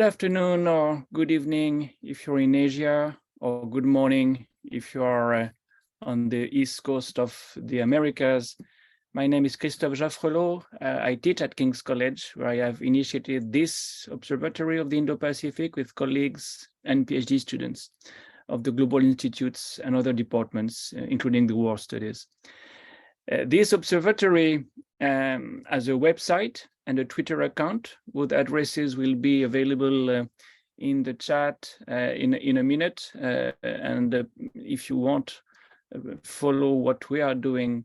afternoon or good evening if you're in Asia, or good morning if you are on the east coast of the Americas. My name is Christophe Jaffrelot. I teach at King's College, where I have initiated this observatory of the Indo-Pacific with colleagues and PhD students of the Global Institutes and other departments, including the War Studies. This observatory has a website and a Twitter account, whose addresses will be available in the chat in a minute. And if you want follow what we are doing,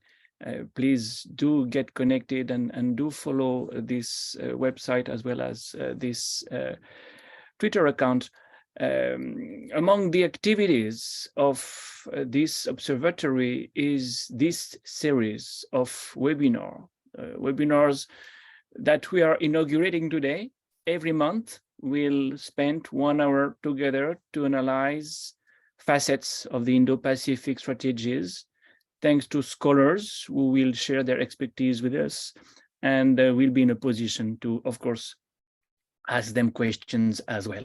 please do get connected and do follow this website as well as this Twitter account. Among the activities of this observatory is this series of webinars that we are inaugurating today. Every month, we'll spend 1 hour together to analyze facets of the Indo-Pacific strategies, thanks to scholars who will share their expertise with us, and we'll be in a position to, of course, ask them questions as well.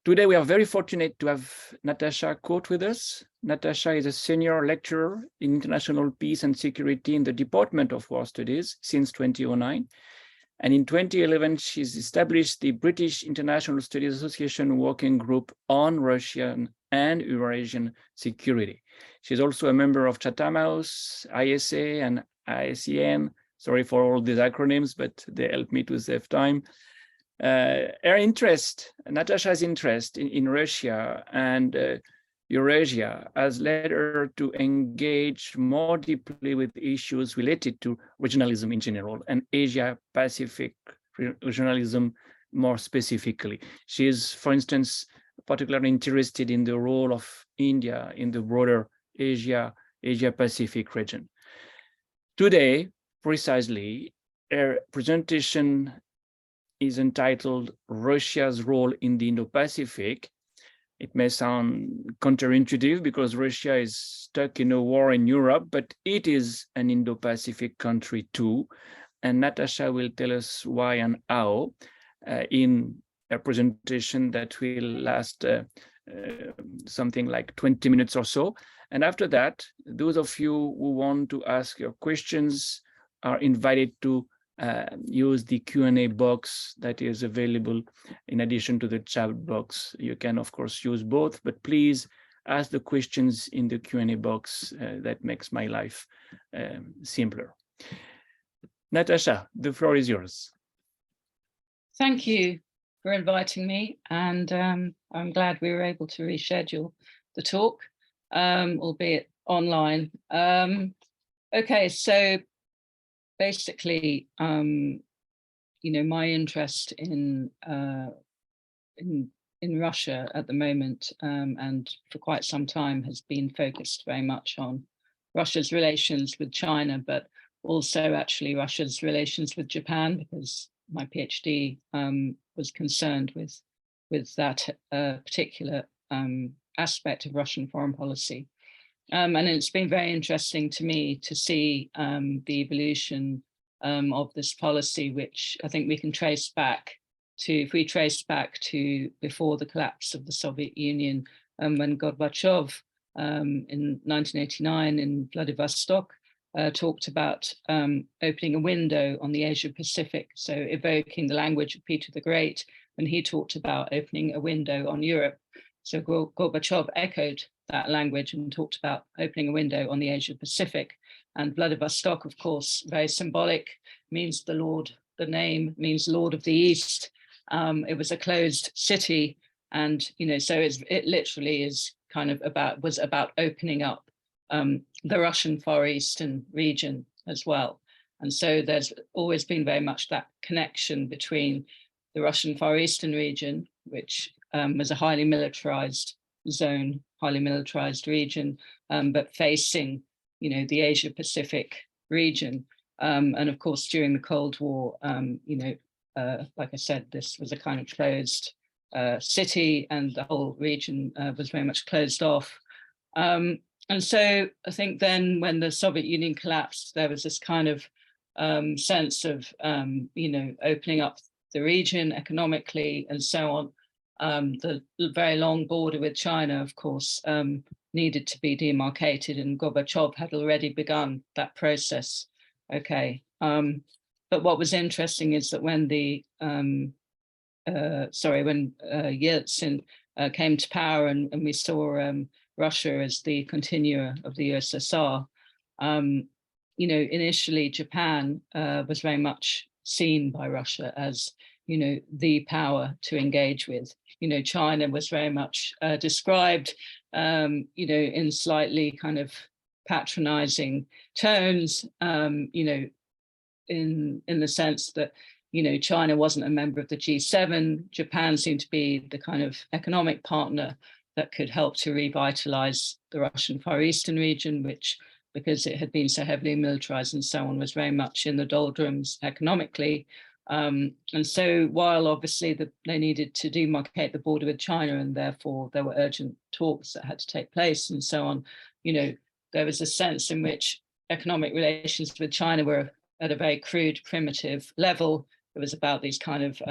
Today, we are very fortunate to have Natasha Kuhrt with us. Natasha is a senior lecturer in international peace and security in the Department of War Studies since 2009. And in 2011, she's established the British International Studies Association Working Group on Russian and Eurasian Security. She's also a member of Chatham House, ISA, and ASEAN. Sorry for all these acronyms, but they help me to save time. Natasha's interest in Russia and Eurasia has led her to engage more deeply with issues related to regionalism in general and Asia-Pacific regionalism more specifically. She is, for instance, particularly interested in the role of India in the broader Asia-Pacific region. Today, precisely, her presentation is entitled Russia's Role in the Indo-Pacific. It may sound counterintuitive because Russia is stuck in a war in Europe, but it is an Indo-Pacific country too. And Natasha will tell us why and how in a presentation that will last something like 20 minutes or so. And after that, those of you who want to ask your questions are invited to use the Q&A box that is available in addition to the chat box. You can, of course, use both, but please ask the questions in the Q&A box. That makes my life simpler. Natasha, the floor is yours. Thank you for inviting me, and I'm glad we were able to reschedule the talk, albeit online. Okay, so basically, my interest in Russia at the moment, and for quite some time, has been focused very much on Russia's relations with China, but also actually Russia's relations with Japan, because my PhD was concerned with that particular aspect of Russian foreign policy. And it's been very interesting to me to see the evolution of this policy, which I think we can trace back to, if we trace back to before the collapse of the Soviet Union, when Gorbachev in 1989 in Vladivostok talked about opening a window on the Asia-Pacific, so evoking the language of Peter the Great when he talked about opening a window on Europe. So Gorbachev echoed that language and talked about opening a window on the Asia-Pacific. And Vladivostok, of course, very symbolic, means the name means Lord of the East. It was a closed city, and so it literally is kind of was about opening up the Russian Far Eastern region as well. And so there's always been very much that connection between the Russian Far Eastern region, which was a highly militarized zone, highly militarized region, but facing, the Asia-Pacific region. And of course, during the Cold War, like I said, this was a kind of closed city, and the whole region was very much closed off. And so I think then when the Soviet Union collapsed, there was this kind of sense of, opening up the region economically and so on. The very long border with China, of course, needed to be demarcated, and Gorbachev had already begun that process. Okay, but what was interesting is that when Yeltsin came to power, and we saw Russia as the continuer of the USSR, you know, initially Japan was very much seen by Russia as, you know, the power to engage with. You know, China was very much described, you know, in slightly kind of patronizing tones, you know, in the sense that, you know, China wasn't a member of the G7. Japan seemed to be the kind of economic partner that could help to revitalize the Russian Far Eastern region, which, because it had been so heavily militarized and so on, was very much in the doldrums economically. And so while obviously they needed to demarcate the border with China, and therefore there were urgent talks that had to take place and so on, you know, there was a sense in which economic relations with China were at a very crude, primitive level. It was about these kind of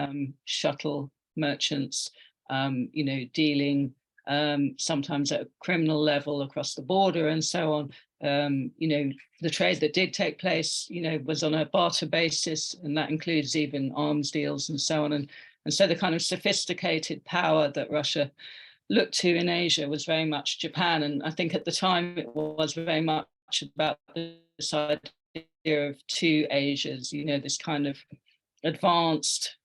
shuttle merchants, you know, dealing sometimes at a criminal level across the border and so on. You know, the trade that did take place, you know, was on a barter basis, and that includes even arms deals and so on. And so the kind of sophisticated power that Russia looked to in Asia was very much Japan. And I think at the time it was very much about this idea of two Asias, you know, this kind of advanced,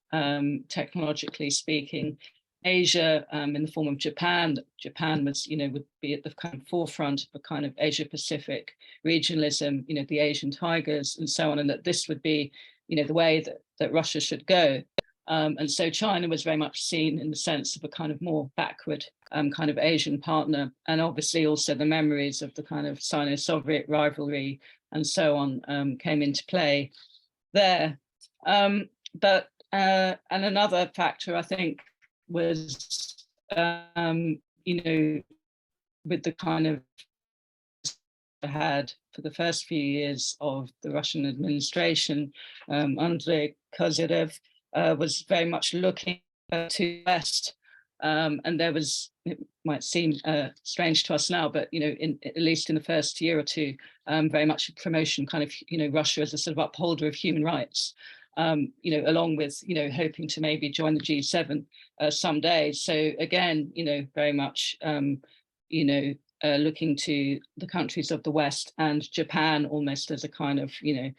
technologically speaking, Asia in the form of Japan. Japan was, you know, would be at the kind of forefront of a kind of Asia-Pacific regionalism, you know, the Asian tigers and so on, and that this would be, you know, the way that Russia should go. And so China was very much seen in the sense of a kind of more backward kind of Asian partner, and obviously also the memories of the kind of Sino-Soviet rivalry and so on came into play there. And another factor, I think, was, you know, with the kind of had for the first few years of the Russian administration, Andrei Kozyrev was very much looking to the West. And there was, it might seem strange to us now, but, you know, at least in the first year or two, very much a promotion kind of, you know, Russia as a sort of upholder of human rights. You know, along with, you know, hoping to maybe join the G7 someday. So again, you know, very much, you know, looking to the countries of the West and Japan almost as a kind of, you know,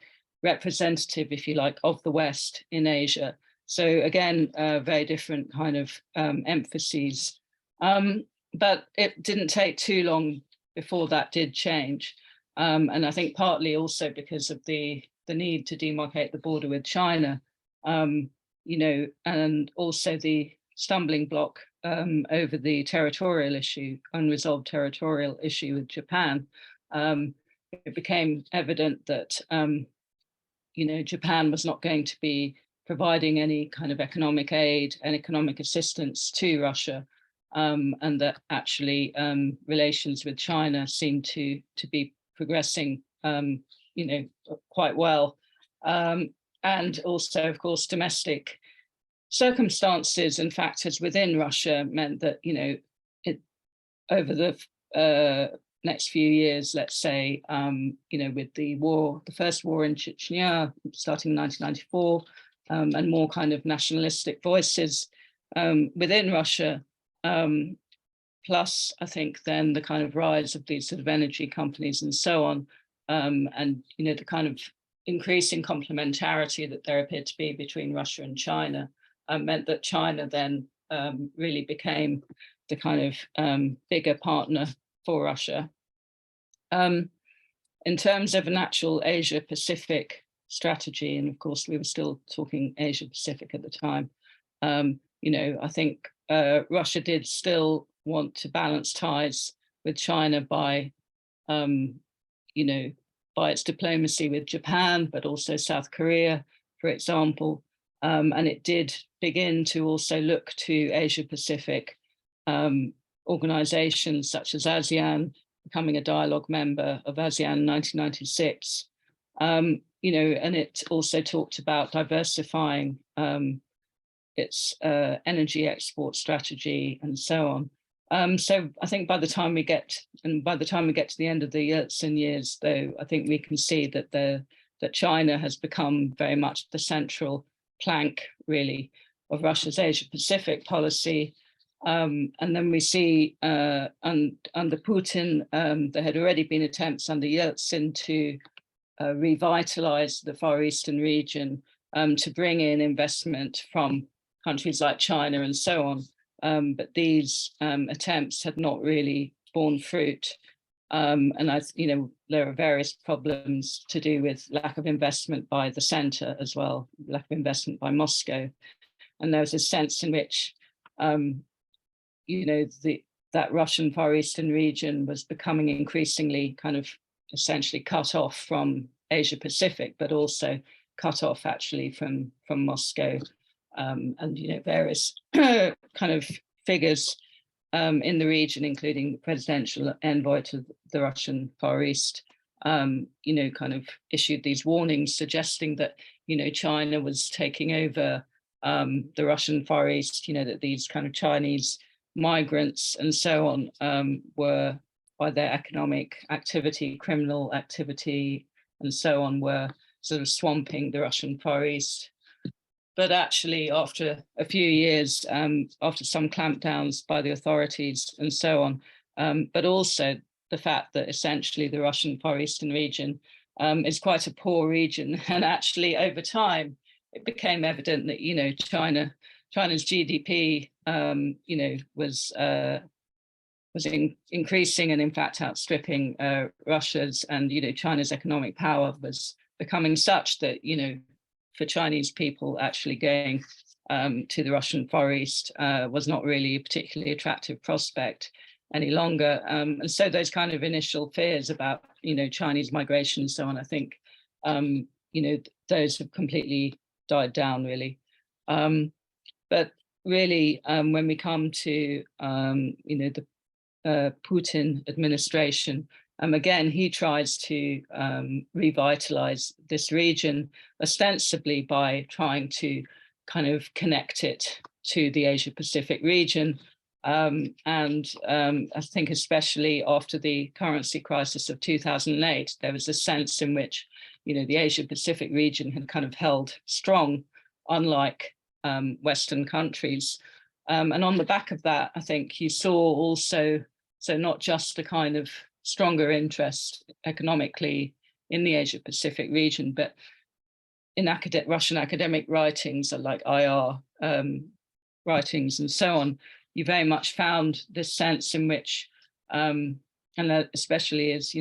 representative, if you like, of the West in Asia. So again, very different kind of emphases. But it didn't take too long before that did change. And I think partly also because of the need to demarcate the border with China, you know, and also the stumbling block over the territorial issue, unresolved territorial issue with Japan. It became evident that, you know, Japan was not going to be providing any kind of economic aid and economic assistance to Russia, and that actually relations with China seemed to be progressing, you know, quite well. And also, of course, domestic circumstances and factors within Russia meant that, you know, it over the next few years, let's say, you know, with the war, the first war in Chechnya, starting in 1994, and more kind of nationalistic voices within Russia, plus, I think, then the kind of rise of these sort of energy companies and so on, and, you know, the kind of increasing complementarity that there appeared to be between Russia and China, meant that China then really became the kind of bigger partner for Russia. In terms of an actual Asia-Pacific strategy, and of course we were still talking Asia-Pacific at the time, you know, I think Russia did still want to balance ties with China by, you know, by its diplomacy with Japan, but also South Korea, for example. And it did begin to also look to Asia-Pacific organizations such as ASEAN, becoming a dialogue member of ASEAN in 1996. You know, and it also talked about diversifying its energy export strategy, and so on. So I think by the time we get to the end of the Yeltsin years, though, I think we can see that that China has become very much the central plank, really, of Russia's Asia-Pacific policy. And then we see under Putin, there had already been attempts under Yeltsin to revitalize the Far Eastern region, to bring in investment from countries like China and so on. But these attempts had not really borne fruit. And there are various problems to do with lack of investment by the center as well, lack of investment by Moscow. And there was a sense in which, that Russian Far Eastern region was becoming increasingly kind of essentially cut off from Asia Pacific, but also cut off actually from Moscow, and various kind of figures in the region, including the presidential envoy to the Russian Far East, kind of issued these warnings suggesting that China was taking over the Russian Far East, that these kind of Chinese migrants and so on were, by their economic activity, criminal activity, and so on, were sort of swamping the Russian Far East. But actually, after a few years, after some clampdowns by the authorities and so on, but also the fact that essentially the Russian Far Eastern region is quite a poor region, and actually over time, it became evident that China's GDP was increasing and in fact outstripping Russia's, and China's economic power was becoming such that for Chinese people actually going to the Russian Far East was not really a particularly attractive prospect any longer. And so those kind of initial fears about Chinese migration and so on, I think those have completely died down, really. But really, when we come to the Putin administration, again, he tries to revitalize this region ostensibly by trying to kind of connect it to the Asia-Pacific region. And I think especially after the currency crisis of 2008, there was a sense in which the Asia-Pacific region had kind of held strong, unlike Western countries. And on the back of that, I think you saw also, so not just a kind of stronger interest economically in the Asia-Pacific region, but in Russian academic writings like IR writings and so on, you very much found this sense in which, and especially as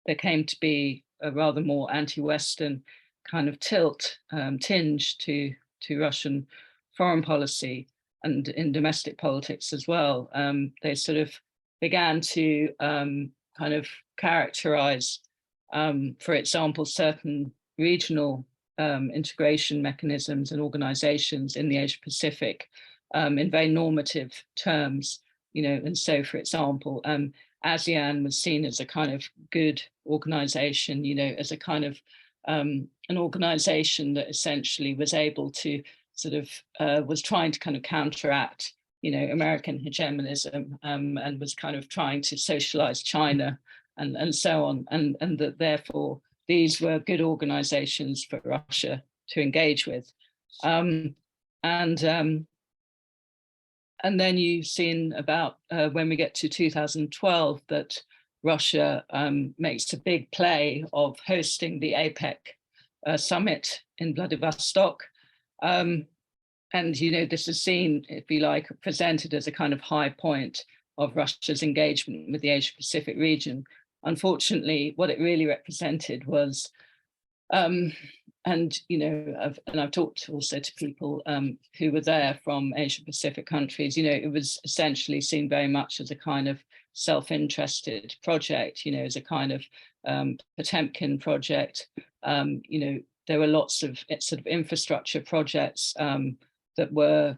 there came to be a rather more anti-Western kind of tinge to Russian foreign policy and in domestic politics as well. They sort of began to kind of characterize, for example, certain regional integration mechanisms and organizations in the Asia-Pacific in very normative terms, and so, for example, ASEAN was seen as a kind of good organization, as a kind of an organization that essentially was able to sort of was trying to kind of counteract American hegemonism, and was kind of trying to socialize China and so on, and that therefore these were good organizations for Russia to engage with. And then you've seen about when we get to 2012 that Russia makes a big play of hosting the APEC summit in Vladivostok. And this is seen, if you like, presented as a kind of high point of Russia's engagement with the Asia-Pacific region. Unfortunately, what it really represented was, and I've talked also to people who were there from Asia-Pacific countries, it was essentially seen very much as a kind of self-interested project, as a kind of Potemkin project. There were lots of sort of infrastructure projects that were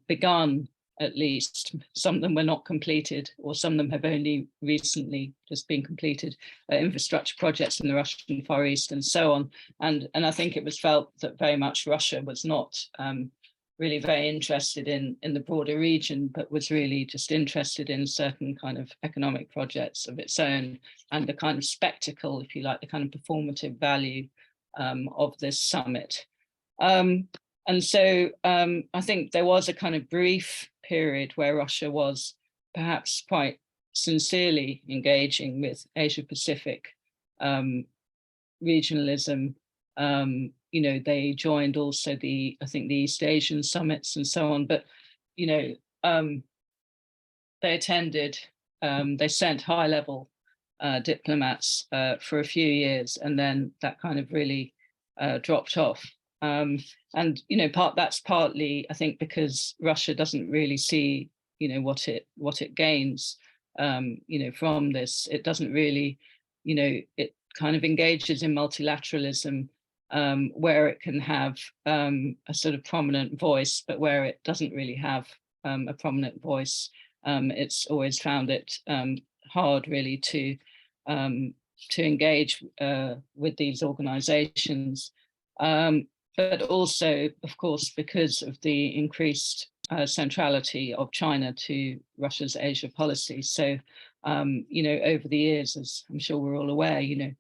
begun, at least. Some of them were not completed, or some of them have only recently just been completed, infrastructure projects in the Russian Far East and so on. And I think it was felt that very much Russia was not really very interested in the broader region, but was really just interested in certain kind of economic projects of its own, and the kind of spectacle, if you like, the kind of performative value of this summit. And so I think there was a kind of brief period where Russia was perhaps quite sincerely engaging with Asia-Pacific regionalism. You know, they joined also I think the East Asian summits and so on, but, you know, they attended, they sent high-level diplomats for a few years, and then that kind of really dropped off. And, you know, that's partly, I think, because Russia doesn't really see, you know, what it gains, you know, from this. It doesn't really, you know, it kind of engages in multilateralism, where it can have a sort of prominent voice, but where it doesn't really have a prominent voice, it's always found it hard really to engage with these organizations. But also, of course, because of the increased centrality of China to Russia's Asia policy. So, you know, over the years, as I'm sure we're all aware, you know,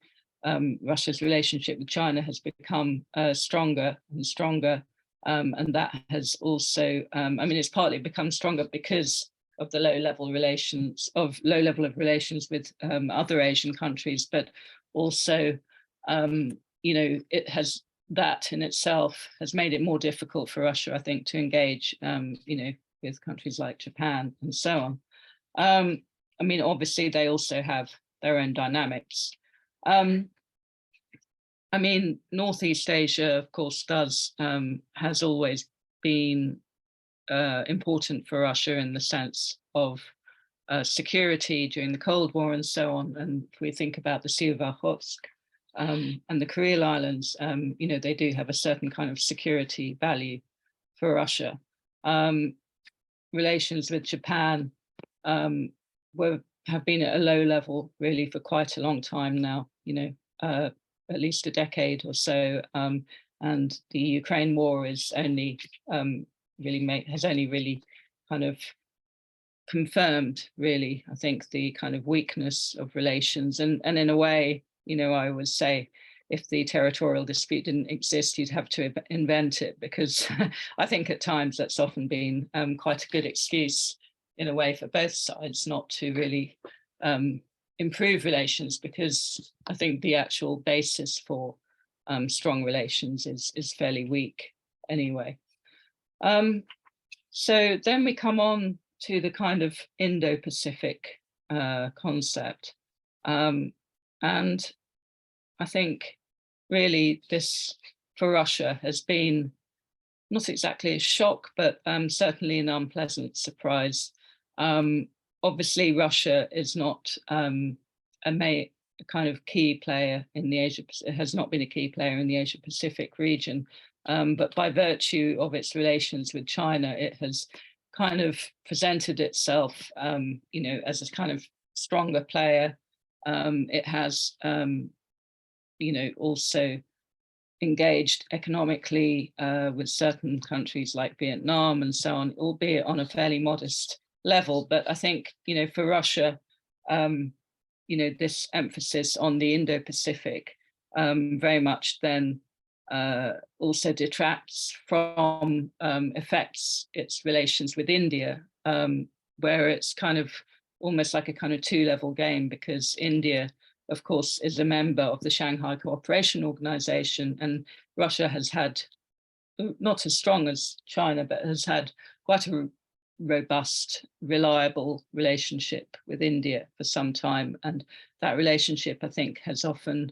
Russia's relationship with China has become stronger and stronger. And that has also, I mean, it's partly become stronger because of the low level of relations with other Asian countries, but also, you know, that in itself has made it more difficult for Russia, I think, to engage, you know, with countries like Japan and so on. I mean, obviously, they also have their own dynamics. I mean, Northeast Asia, of course, has always been important for Russia in the sense of security during the Cold War and so on. And if we think about the Sea of Okhotsk, and the Kuril Islands, you know, they do have a certain kind of security value for Russia. Relations with Japan have been at a low level really for quite a long time now, you know, at least a decade or so. And the Ukraine war is only has only really kind of confirmed, really, I think, the kind of weakness of relations. And in a way, you know, I always say, if the territorial dispute didn't exist, you'd have to invent it, because I think at times that's often been quite a good excuse in a way for both sides not to really improve relations, because I think the actual basis for strong relations is fairly weak anyway. So then we come on to the kind of Indo-Pacific concept. And I think really this for Russia has been not exactly a shock, but certainly an unpleasant surprise. Obviously, Russia is not a kind of key player in the has not been a key player in the Asia-Pacific region, but by virtue of its relations with China, it has kind of presented itself, you know, as a kind of stronger player. It has, you know, also engaged economically with certain countries like Vietnam and so on, albeit on a fairly modest level. But I think, you know, for Russia, you know, this emphasis on the Indo-Pacific very much then also detracts from, affects its relations with India, where it's kind of almost like a kind of two-level game, because India, of course, is a member of the Shanghai Cooperation Organization, and Russia has had, not as strong as China, but has had quite a robust, reliable relationship with India for some time. And that relationship, I think, has often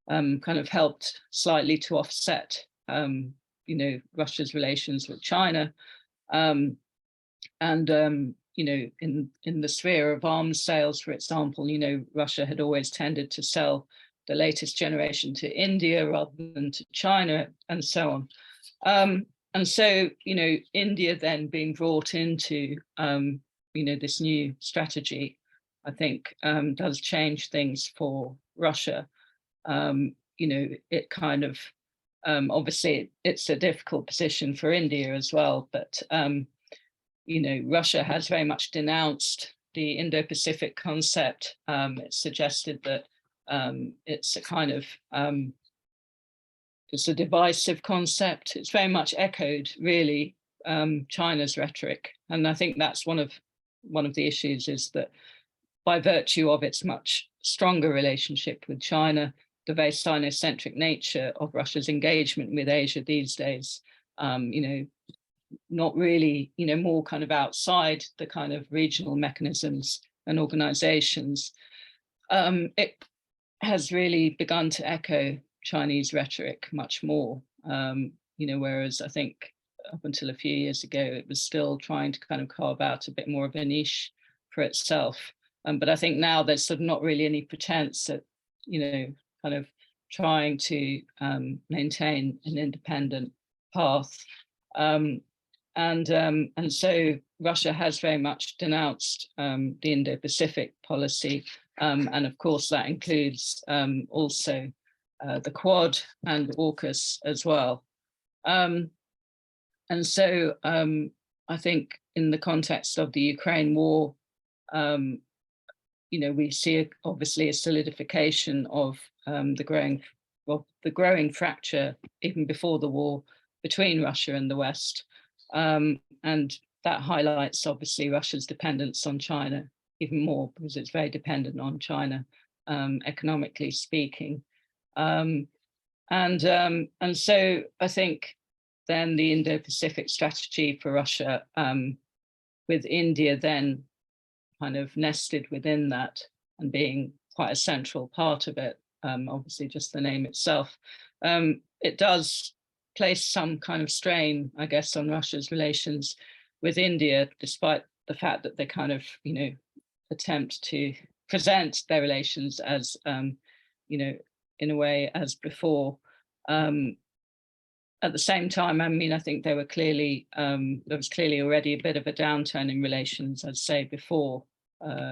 kind of helped slightly to offset, you know, Russia's relations with China. You know, in the sphere of arms sales, for example, you know, Russia had always tended to sell the latest generation to India rather than to China, and so on. And so, you know, India then being brought into, you know, this new strategy, I think does change things for Russia. You know, it kind of Obviously, it's a difficult position for India as well, but you know, Russia has very much denounced the Indo-Pacific concept. It's suggested that it's a kind of it's a divisive concept. It's very much echoed, really, China's rhetoric, and I think that's one of the issues, is that by virtue of its much stronger relationship with China, the very Sino-centric nature of Russia's engagement with Asia these days, you know, not really, you know, more kind of outside the kind of regional mechanisms and organizations, it has really begun to echo Chinese rhetoric much more, you know, whereas I think up until a few years ago, it was still trying to kind of carve out a bit more of a niche for itself. But I think now there's sort of not really any pretense at, you know, kind of trying to maintain an independent path. And so Russia has very much denounced the Indo-Pacific policy. And of course, that includes also the Quad and AUKUS as well. And so I think in the context of the Ukraine war, you know, we see obviously a solidification of the growing fracture even before the war between Russia and the West. And that highlights obviously Russia's dependence on China even more, because it's very dependent on China, economically speaking. And so I think then the Indo-Pacific strategy for Russia, with India then kind of nested within that and being quite a central part of it, obviously just the name itself, it does place some kind of strain, I guess, on Russia's relations with India, despite the fact that they kind of, you know, attempt to present their relations as, you know, in a way as before. At the same time, I mean, I think there was clearly already a bit of a downturn in relations, I'd say, before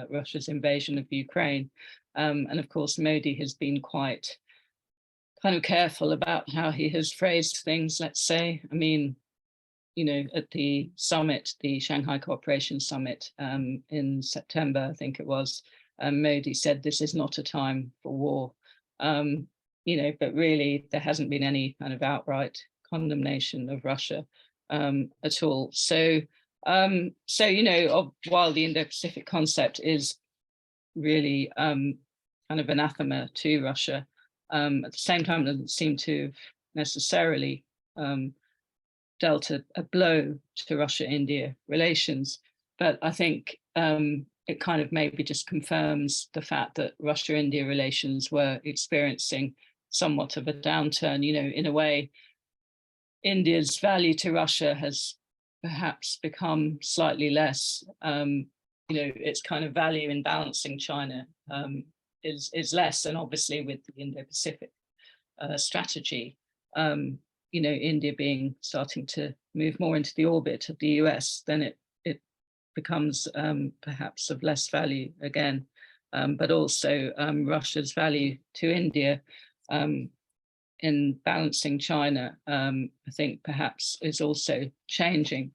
Russia's invasion of Ukraine. And of course, Modi has been quite kind of careful about how he has phrased things, let's say. I mean, you know, at the summit, the Shanghai Cooperation Summit in September, I think it was, Modi said, this is not a time for war. You know, but really there hasn't been any kind of outright condemnation of Russia at all. So, you know, while the Indo-Pacific concept is really kind of anathema to Russia, at the same time, it doesn't seem to have necessarily dealt a blow to Russia-India relations. But I think it kind of maybe just confirms the fact that Russia-India relations were experiencing somewhat of a downturn. You know, in a way, India's value to Russia has perhaps become slightly less. You know, its kind of value in balancing China is less, and obviously with the Indo-Pacific strategy, you know, India starting to move more into the orbit of the US, then it becomes perhaps of less value again. But also Russia's value to India in balancing China, I think perhaps is also changing.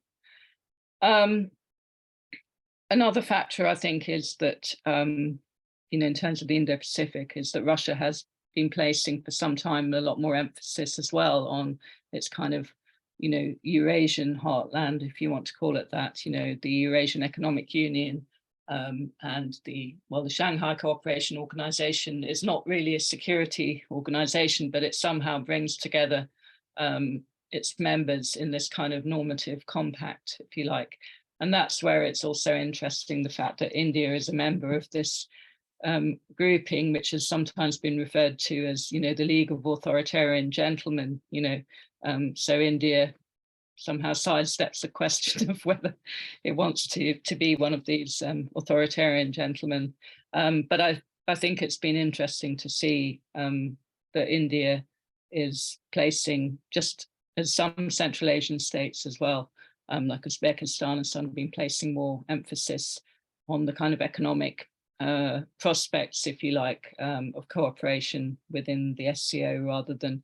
Another factor, I think, is that, you know, in terms of the Indo-Pacific, is that Russia has been placing for some time a lot more emphasis as well on its kind of, you know, Eurasian heartland, if you want to call it that, you know, the Eurasian Economic Union, and the Shanghai Cooperation Organization is not really a security organization, but it somehow brings together its members in this kind of normative compact, if you like. And that's where it's also interesting, the fact that India is a member of this grouping, which has sometimes been referred to as, you know, the League of Authoritarian Gentlemen, you know. So India somehow sidesteps the question of whether it wants to be one of these authoritarian gentlemen. But I think it's been interesting to see that India is placing, just as some Central Asian states as well, like Uzbekistan and some, have been placing more emphasis on the kind of economic prospects, if you like, of cooperation within the SCO, rather than,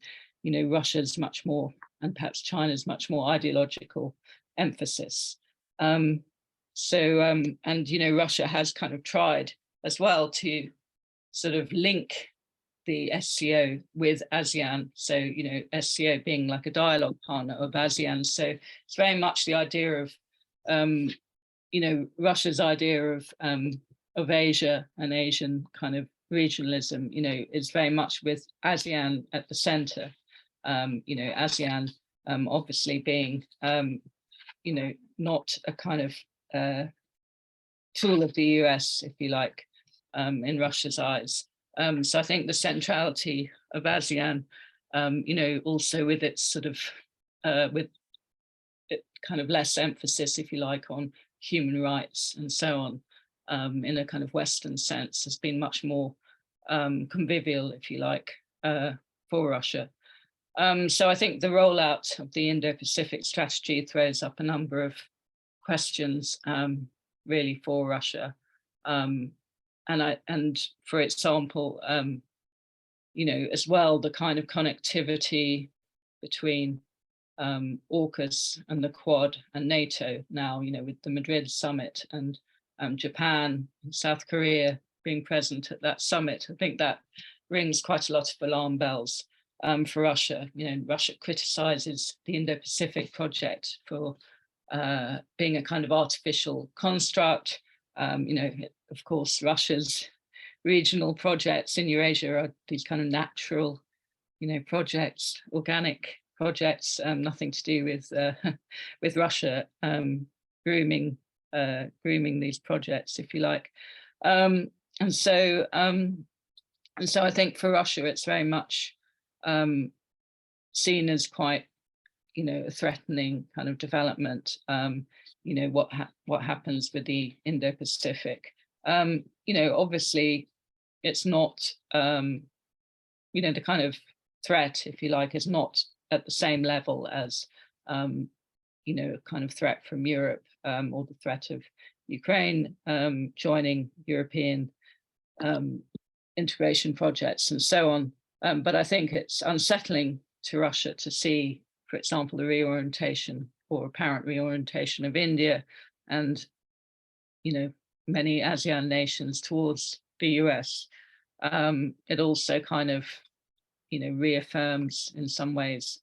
Russia's much more, and perhaps China's much more ideological emphasis. And Russia has kind of tried as well to sort of link the SCO with ASEAN. So, SCO being like a dialogue partner of ASEAN. So it's very much the idea of, Russia's idea of Asia and Asian kind of regionalism, is very much with ASEAN at the center. ASEAN obviously being, not a kind of tool of the US, if you like, in Russia's eyes. So I think the centrality of ASEAN, also with its sort of, with it kind of less emphasis, if you like, on human rights and so on, in a kind of Western sense, has been much more convivial, if you like, for Russia. So I think the rollout of the Indo-Pacific strategy throws up a number of questions really for Russia. And for example, as well, the kind of connectivity between AUKUS and the Quad and NATO now, with the Madrid summit and Japan and South Korea being present at that summit, I think that rings quite a lot of alarm bells for Russia. Russia criticizes the Indo-Pacific project for being a kind of artificial construct. Of course, Russia's regional projects in Eurasia are these kind of natural, projects, organic projects, nothing to do with Russia grooming these projects, if you like. And so I think for Russia, it's very much seen as quite, a threatening kind of development. What happens with the Indo-Pacific. Obviously, it's not, the kind of threat, if you like, is not at the same level as, a kind of threat from Europe or the threat of Ukraine joining European integration projects and so on. But I think it's unsettling to Russia to see, for example, the reorientation or apparent reorientation of India and, many ASEAN nations towards the US. It also kind of, reaffirms in some ways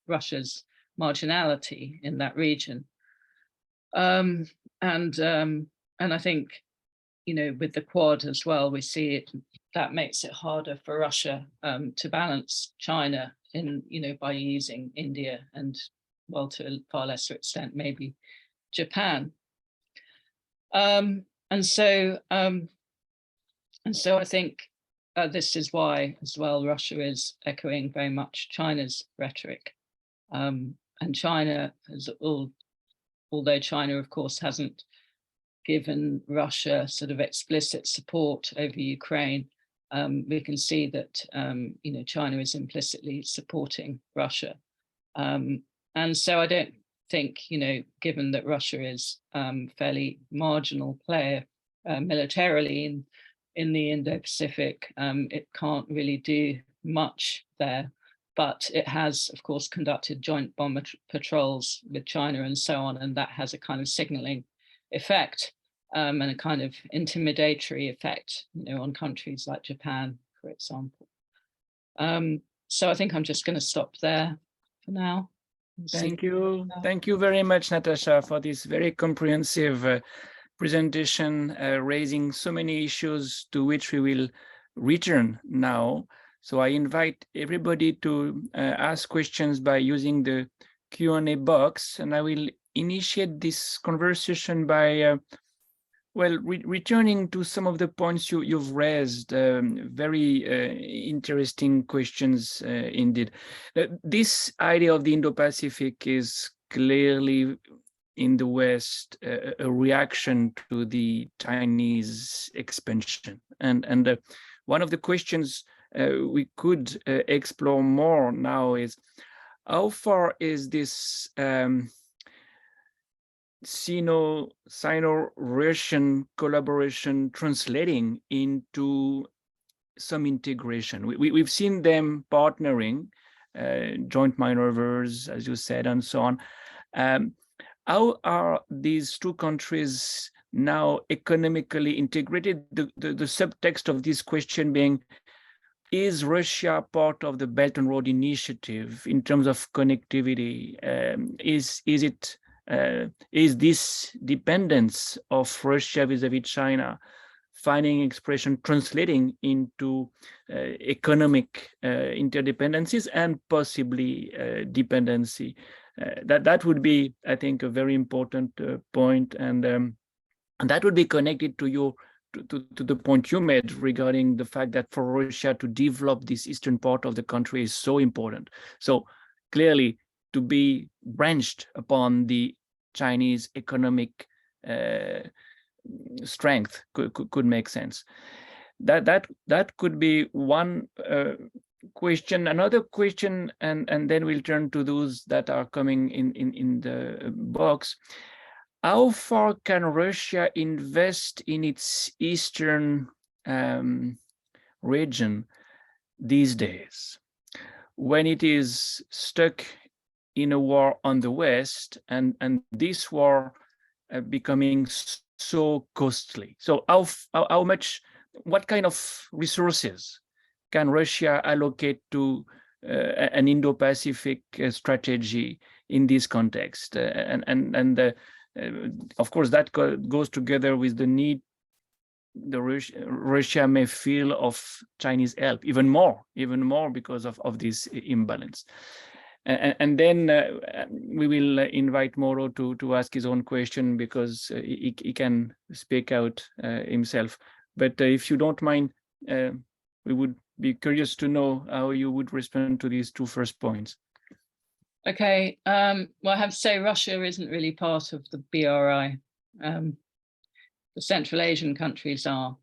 Russia's marginality in that region. And I think, with the Quad as well, we see it, that makes it harder for Russia to balance China in, by using India and, well, to a far lesser extent, maybe Japan. And so I think this is why, as well, Russia is echoing very much China's rhetoric. And China has, although China, of course, hasn't given Russia sort of explicit support over Ukraine, we can see that, China is implicitly supporting Russia. And so I don't think, given that Russia is fairly marginal player militarily in the Indo-Pacific, it can't really do much there. But it has, of course, conducted joint bomber patrols with China and so on, and that has a kind of signaling effect and a kind of intimidatory effect, on countries like Japan, for example. So I think I'm just going to stop there for now. Thank you. Thank you very much, Natasha, for this very comprehensive presentation, raising so many issues to which we will return now. So I invite everybody to ask questions by using the Q&A box, and I will initiate this conversation by returning to some of the points you've raised. Very interesting questions indeed. This idea of the Indo-Pacific is clearly in the West a reaction to the Chinese expansion, and one of the questions we could explore more now is how far is this Sino-Russian collaboration translating into some integration? We've seen them partnering, joint maneuvers, as you said, and so on. How are these two countries now economically integrated? The subtext of this question being, is Russia part of the Belt and Road Initiative in terms of connectivity? Is this dependence of Russia vis-a-vis China finding expression translating into economic interdependencies and possibly dependency? That would be, I think, a very important point, and that would be connected to your to the point you made regarding the fact that for Russia to develop this eastern part of the country is so important. So clearly, to be branched upon the Chinese economic strength could make sense. That could be one question. Another question, and then we'll turn to those that are coming in the box. How far can Russia invest in its eastern region these days, when it is stuck in a war on the West, and this war becoming so costly? So how much, what kind of resources can Russia allocate to an Indo-Pacific strategy in this context? Of course, that goes together with the need Russia may feel of Chinese help even more because of this imbalance. And then we will invite Mauro to ask his own question, because he can speak out himself. But if you don't mind, we would be curious to know how you would respond to these two first points. Okay, well, I have to say Russia isn't really part of the BRI. The Central Asian countries are.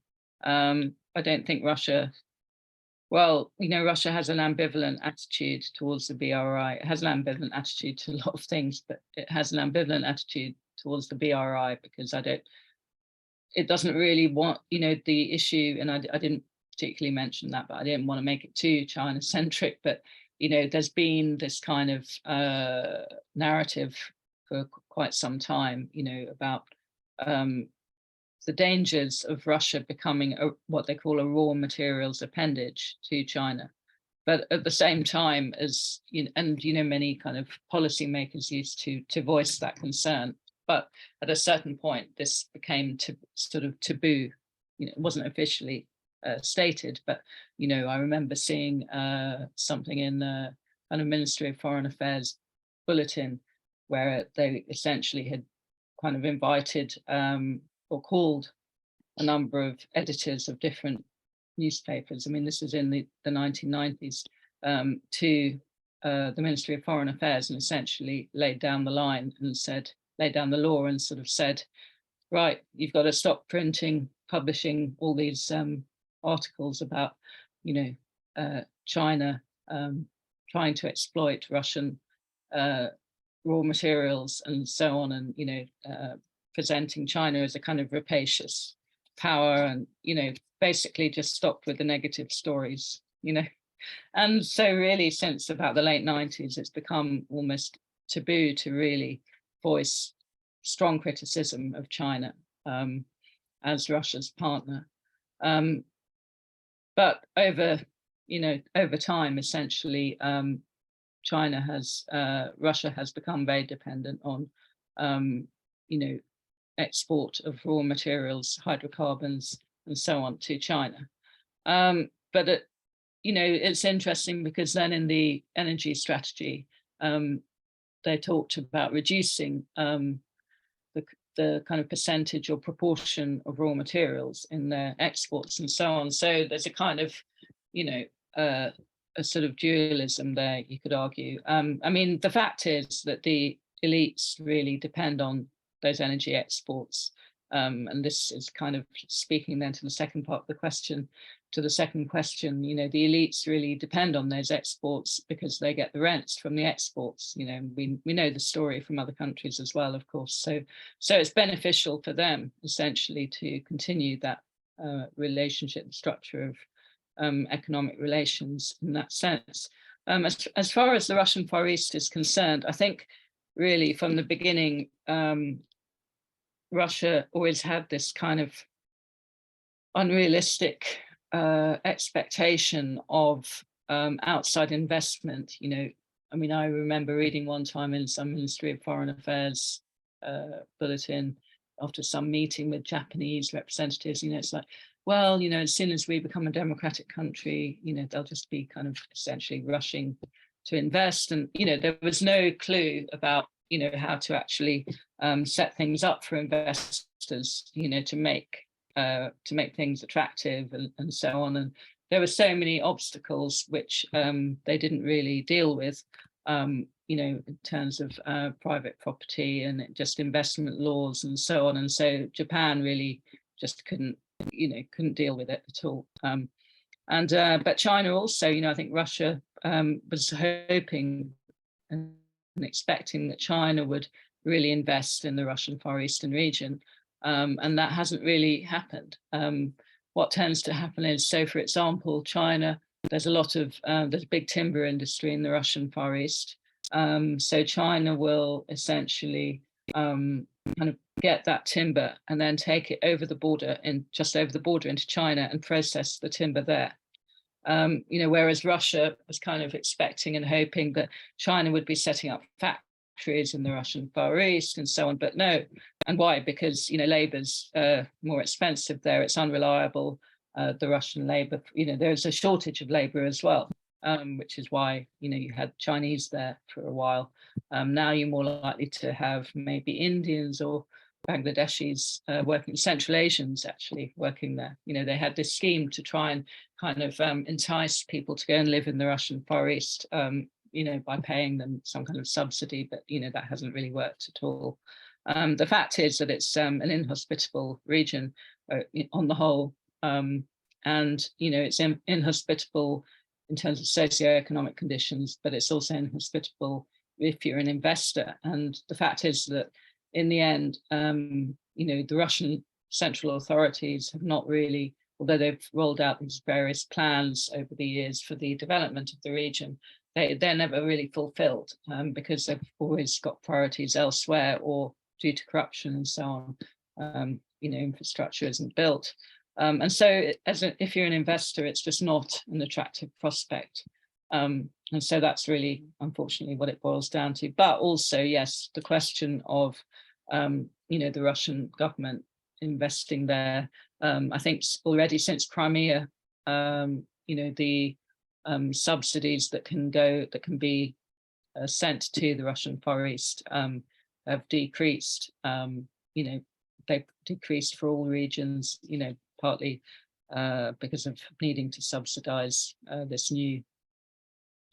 I don't think Russia, well, you know, Russia has an ambivalent attitude towards the BRI. It has an ambivalent attitude to a lot of things, but it has an ambivalent attitude towards the BRI because it doesn't really want, you know, the issue, and I didn't particularly mention that, but I didn't want to make it too China-centric, but you know, there's been this kind of narrative for quite some time, you know, about the dangers of Russia becoming what they call a raw materials appendage to China. But at the same time, as you know, and you know, many kind of policymakers used to voice that concern. But at a certain point, this became sort of taboo. You know, it wasn't officially stated, but you know, I remember seeing something in the kind of Ministry of Foreign Affairs bulletin where they essentially had kind of invited or called a number of editors of different newspapers. I mean, this was in the 1990s, to the Ministry of Foreign Affairs, and essentially laid down the line and said, laid down the law and sort of said, right, you've got to stop publishing all these articles about, you know, China trying to exploit Russian raw materials and so on, and you know, presenting China as a kind of rapacious power, and you know, basically just stopped with the negative stories, you know. And so really since about the late 90s, it's become almost taboo to really voice strong criticism of China as Russia's partner. But over time, essentially, Russia has become very dependent on, you know, export of raw materials, hydrocarbons, and so on to China. But you know, it's interesting because then in the energy strategy, they talked about reducing the kind of percentage or proportion of raw materials in their exports and so on. So there's a kind of, you know, a sort of dualism there, you could argue. I mean, the fact is that the elites really depend on those energy exports. And this is kind of speaking then to the second part of the question, you know, the elites really depend on those exports because they get the rents from the exports. You know, we know the story from other countries as well, of course. So it's beneficial for them essentially to continue that relationship structure of economic relations in that sense. As far as the Russian Far East is concerned, I think really from the beginning, Russia always had this kind of unrealistic expectation of outside investment. You know, I mean, I remember reading one time in some Ministry of Foreign Affairs bulletin after some meeting with Japanese representatives, you know, it's like, well, you know, as soon as we become a democratic country, you know, they'll just be kind of essentially rushing to invest. And, you know, there was no clue about, you know, how to actually set things up for investors, you know, to make things attractive and so on. And there were so many obstacles which they didn't really deal with, you know, in terms of private property and just investment laws and so on. And so Japan really just couldn't deal with it at all. But China also, you know, I think Russia was hoping and expecting that China would really invest in the Russian Far Eastern region. And that hasn't really happened. What tends to happen is, so for example, China, there's a big timber industry in the Russian Far East. So China will essentially kind of get that timber and then take it over the border, just over the border into China, and process the timber there. You know, whereas Russia was kind of expecting and hoping that China would be setting up factories in the Russian Far East and so on, but no. And why? Because, you know, labor's more expensive there, it's unreliable, the Russian labor, you know, there's a shortage of labor as well, which is why, you know, you had Chinese there for a while. Now you're more likely to have maybe Indians or Bangladeshis working, Central Asians actually working there. You know, they had this scheme to try and kind of entice people to go and live in the Russian Far East, you know, by paying them some kind of subsidy, but, you know, that hasn't really worked at all. The fact is that it's an inhospitable region on the whole, and, you know, it's inhospitable in terms of socioeconomic conditions, but it's also inhospitable if you're an investor. And the fact is that in the end, you know, the Russian central authorities have not really, although they've rolled out these various plans over the years for the development of the region, they're never really fulfilled because they've always got priorities elsewhere, or due to corruption and so on, you know, infrastructure isn't built. And so if you're an investor, it's just not an attractive prospect. And so that's really, unfortunately, what it boils down to. But also, yes, the question of, you know, the Russian government investing there, I think already since Crimea, you know, the subsidies that can be sent to the Russian Far East have decreased. You know, they've decreased for all regions, you know, partly because of needing to subsidize this new,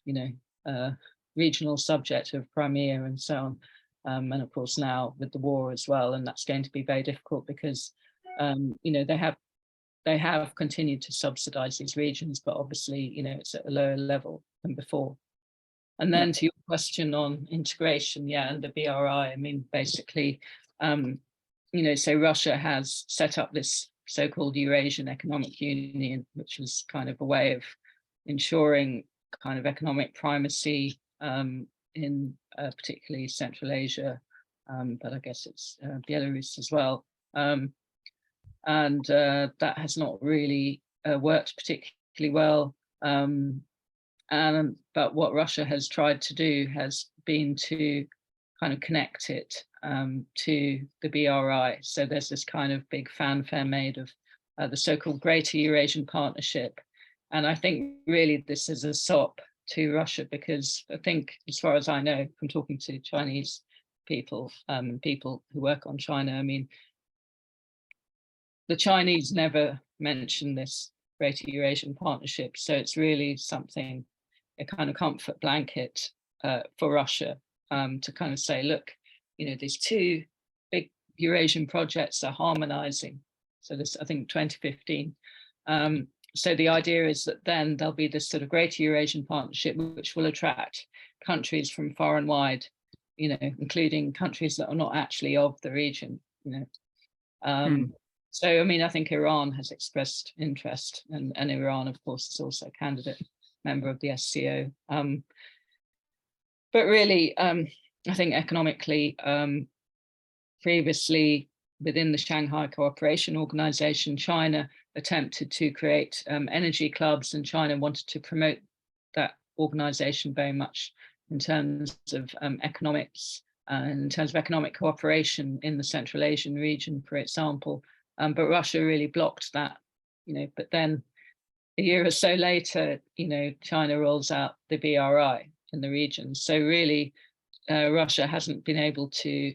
you know, regional subject of Crimea and so on. And of course now with the war as well, and that's going to be very difficult because, you know, they have continued to subsidize these regions, but obviously, you know, it's at a lower level than before. And then to your question on integration, yeah, and the BRI, I mean, basically, you know, so Russia has set up this so-called Eurasian Economic Union, which is kind of a way of ensuring kind of economic primacy in particularly Central Asia, but I guess it's Belarus as well. And that has not really worked particularly well. But what Russia has tried to do has been to kind of connect it to the BRI. So there's this kind of big fanfare made of the so-called Greater Eurasian Partnership. And I think really this is a sop to Russia, because I think, as far as I know from talking to Chinese people and people who work on China, I mean, the Chinese never mention this Greater Eurasian Partnership. So it's really something, a kind of comfort blanket for Russia to kind of say, look, you know, these two big Eurasian projects are harmonizing. So this, I think, 2015. So the idea is that then there'll be this sort of Greater Eurasian Partnership, which will attract countries from far and wide, you know, including countries that are not actually of the region, you know. So, I mean, I think Iran has expressed interest, and Iran, of course, is also a candidate member of the SCO. But really, I think economically, previously within the Shanghai Cooperation Organization, China attempted to create energy clubs, and China wanted to promote that organization very much in terms of economics, in terms of economic cooperation in the Central Asian region, for example. But Russia really blocked that, but then a year or so later, China rolls out the BRI in the region. So really, Russia hasn't been able to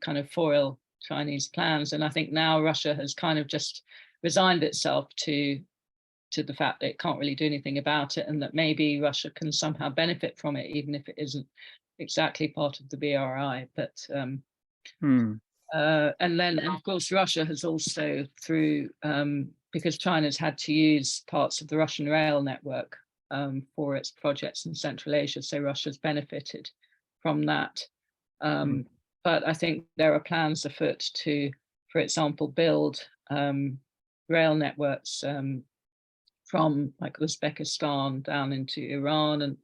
kind of foil Chinese plans. And I think now Russia has kind of just resigned itself to the fact that it can't really do anything about it, and that maybe Russia can somehow benefit from it, even if it isn't exactly part of the BRI. But and of course, Russia has also, through because China's had to use parts of the Russian rail network for its projects in Central Asia, so Russia's benefited from that. But I think there are plans afoot to, for example, build rail networks from like Uzbekistan down into Iran, and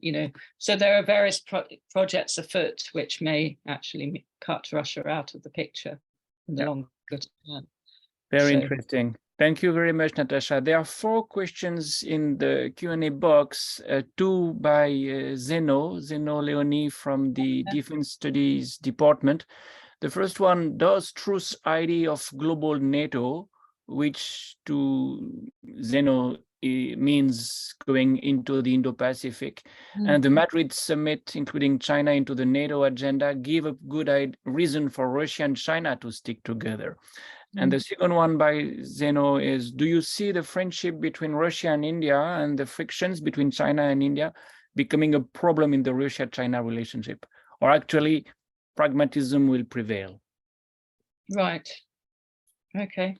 so there are various projects afoot which may actually cut Russia out of the picture in the longer term. Very interesting. Thank you very much, Natasha. There are 4 questions in the Q&A box, 2 by Zeno Leoni from the Defense Studies Department. The first one: does Truth's idea of global NATO, which to Zeno means going into the Indo-Pacific, and the Madrid summit, including China into the NATO agenda, give a good reason for Russia and China to stick together? And the second one by Zeno is: do you see the friendship between Russia and India and the frictions between China and India becoming a problem in the Russia-China relationship, or actually pragmatism will prevail? Right. Okay.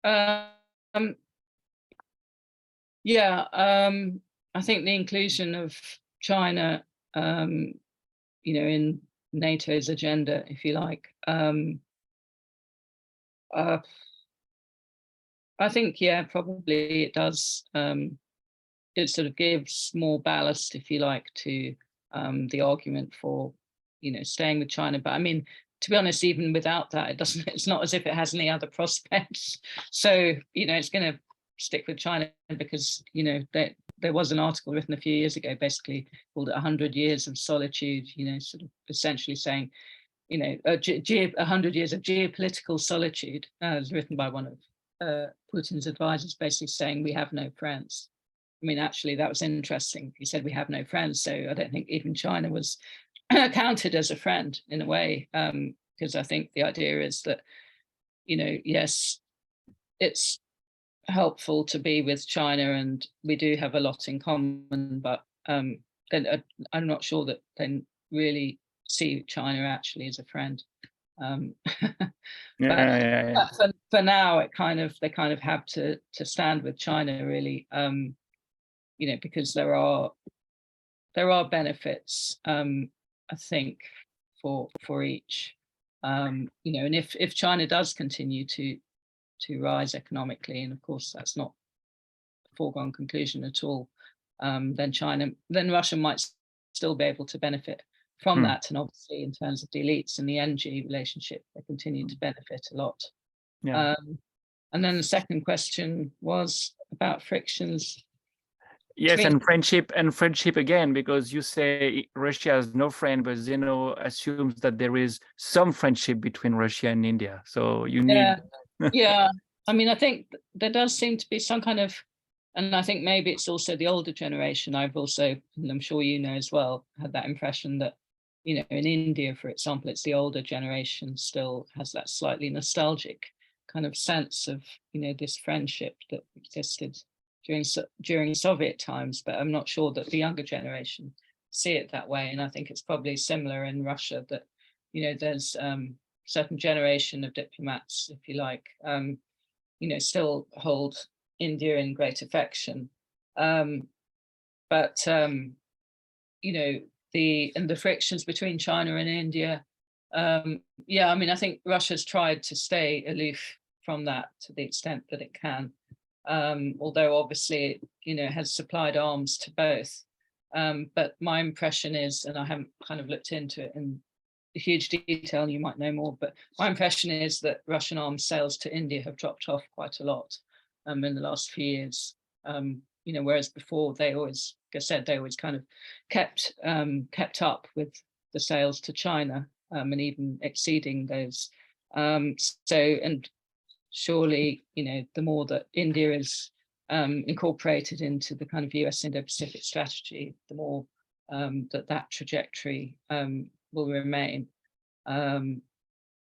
I think the inclusion of China, in NATO's agenda, if you like, I think, probably it does. It sort of gives more ballast, if you like, to the argument for, staying with China. But I mean, to be honest, even without that, it's not as if it has any other prospects. So, it's going to stick with China because, there was an article written a few years ago, basically called 100 Years of Solitude, sort of essentially saying, 100 years of geopolitical solitude. It was written by one of Putin's advisors, basically saying we have no friends. I mean, actually, that was interesting. He said we have no friends. So I don't think even China was counted as a friend in a way, because I think the idea is that, yes, it's helpful to be with China and we do have a lot in common, but then I'm not sure that they really see China actually as a friend. But for now, they kind of have to stand with China really, because there are benefits, I think, for each, and if China does continue to rise economically, and of course that's not a foregone conclusion at all, then Russia might still be able to benefit from that, and obviously in terms of the elites and the energy relationship, they continue to benefit a lot. And then the second question was about frictions. Yes, and friendship again, because you say Russia has no friend, but Zeno assumes that there is some friendship between Russia and India. So you need. I mean, I think there does seem to be some kind of, and I think maybe it's also the older generation. I've also, and I'm sure you know as well, had that impression that, in India, for example, it's the older generation still has that slightly nostalgic kind of sense of, this friendship that existed during Soviet times, but I'm not sure that the younger generation see it that way. And I think it's probably similar in Russia that, there's certain generation of diplomats, if you like, still hold India in great affection. But the frictions between China and India, I mean, I think Russia's tried to stay aloof from that to the extent that it can. although obviously, has supplied arms to both. But my impression is, and I haven't kind of looked into it in huge detail, you might know more, but my impression is that Russian arms sales to India have dropped off quite a lot in the last few years. Whereas before they always, like I said, they always kind of kept up with the sales to China and even exceeding those. And surely, the more that India is incorporated into the kind of US Indo-Pacific strategy, the more that trajectory will remain.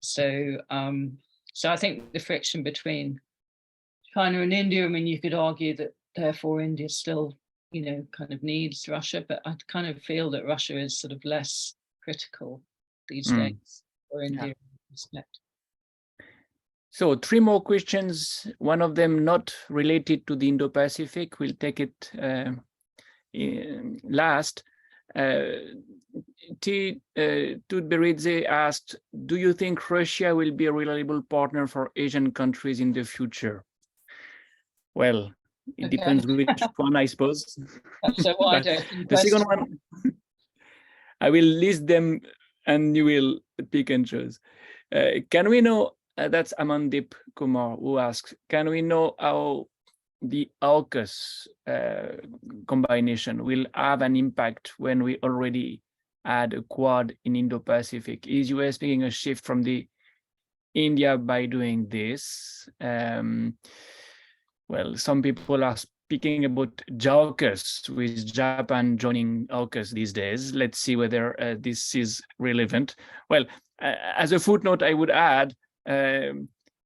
So I think the friction between China and India, I mean, you could argue that therefore India still, kind of needs Russia, but I kind of feel that Russia is sort of less critical these days for India in respect. So 3 more questions, one of them not related to the Indo-Pacific. We'll take it last. Tudberidze asked, do you think Russia will be a reliable partner for Asian countries in the future? Well, it depends which one, I suppose. So why don't the second one, I will list them and you will pick and choose. Can we know, that's Amandip Kumar who asks, can we know how the AUKUS combination will have an impact when we already had a Quad in Indo-Pacific? Is US making a shift from the India by doing this? Well, some people are speaking about JAUKUS, with Japan joining AUKUS these days. Let's see whether this is relevant. Well, as a footnote, I would add,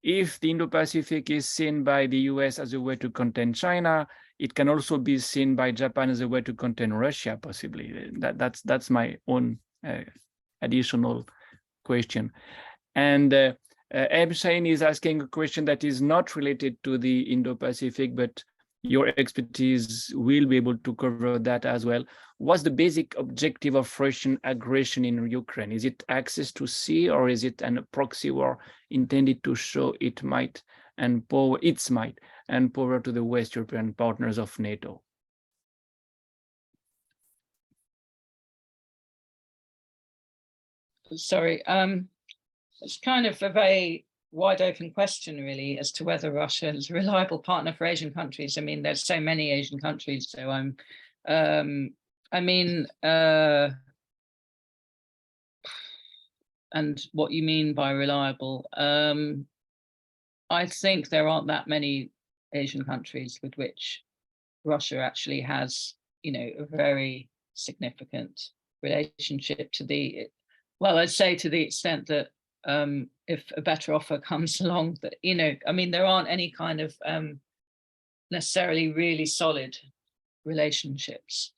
if the Indo-Pacific is seen by the US as a way to contain China, it can also be seen by Japan as a way to contain Russia, possibly. That's my own additional question. And Shane is asking a question that is not related to the Indo-Pacific, but your expertise will be able to cover that as well. What's the basic objective of Russian aggression in Ukraine? Is it access to sea, or is it a proxy war intended to show its might and power to the West European partners of NATO? Sorry, it's kind of a very wide open question, really, as to whether Russia is a reliable partner for Asian countries. I mean, there's so many Asian countries, so and what you mean by reliable? I think there aren't that many Asian countries with which Russia actually has, a very significant relationship to the, well, I'd say to the extent that if a better offer comes along, that, there aren't any kind of necessarily really solid relationships.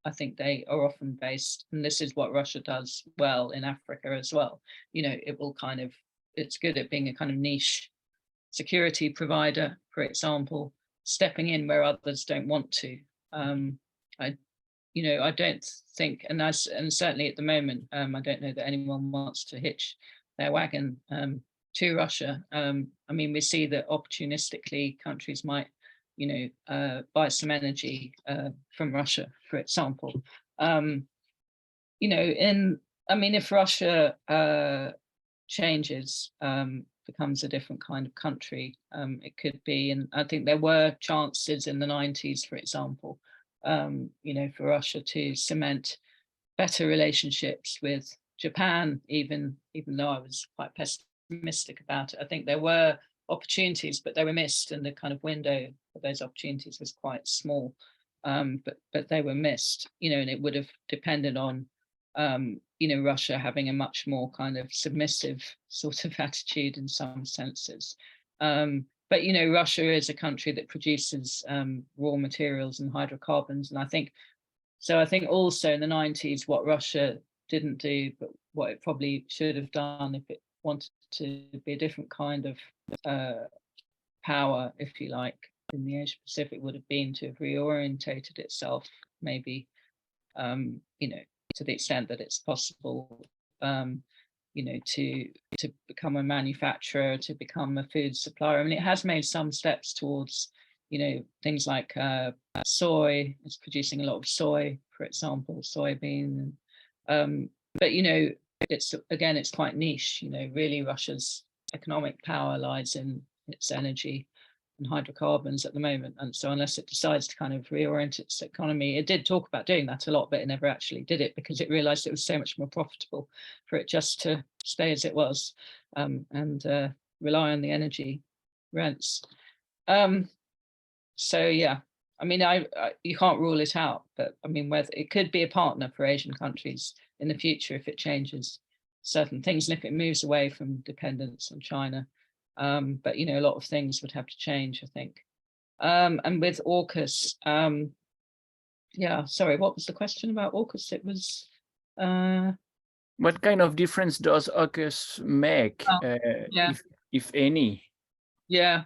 I think they are often based, and this is what Russia does well in Africa as well. It will kind of, it's good at being a kind of niche security provider, for example, stepping in where others don't want to. I don't think, and certainly at the moment, I don't know that anyone wants to hitch their wagon to Russia. I mean, we see that opportunistically countries might, buy some energy from Russia, for example. If Russia changes, becomes a different kind of country, it could be, and I think there were chances in the 90s, for example, for Russia to cement better relationships with Japan, even though I was quite pessimistic about it. I think there were opportunities, but they were missed, and the kind of window of those opportunities was quite small, but they were missed, and it would have depended on Russia having a much more kind of submissive sort of attitude in some senses. But Russia is a country that produces raw materials and hydrocarbons, and I think also in the 90s, what Russia didn't do, but what it probably should have done if it wanted to be a different kind of power, if you like, in the Asia Pacific, would have been to have reorientated itself, maybe, to the extent that it's possible, to become a manufacturer, to become a food supplier. I mean, it has made some steps towards, things like soy. It's producing a lot of soy, for example, soybean. But it's quite niche. Really Russia's economic power lies in its energy and hydrocarbons at the moment. And so unless it decides to kind of reorient its economy, it did talk about doing that a lot, but it never actually did it because it realized it was so much more profitable for it just to stay as it was and rely on the energy rents. So yeah, I mean, you can't rule it out, but I mean, whether it could be a partner for Asian countries in the future if it changes certain things and if it moves away from dependence on China. But a lot of things would have to change, I think. And with AUKUS, yeah, sorry, what was the question about AUKUS? It was what kind of difference does AUKUS make, yeah, if any? Yeah,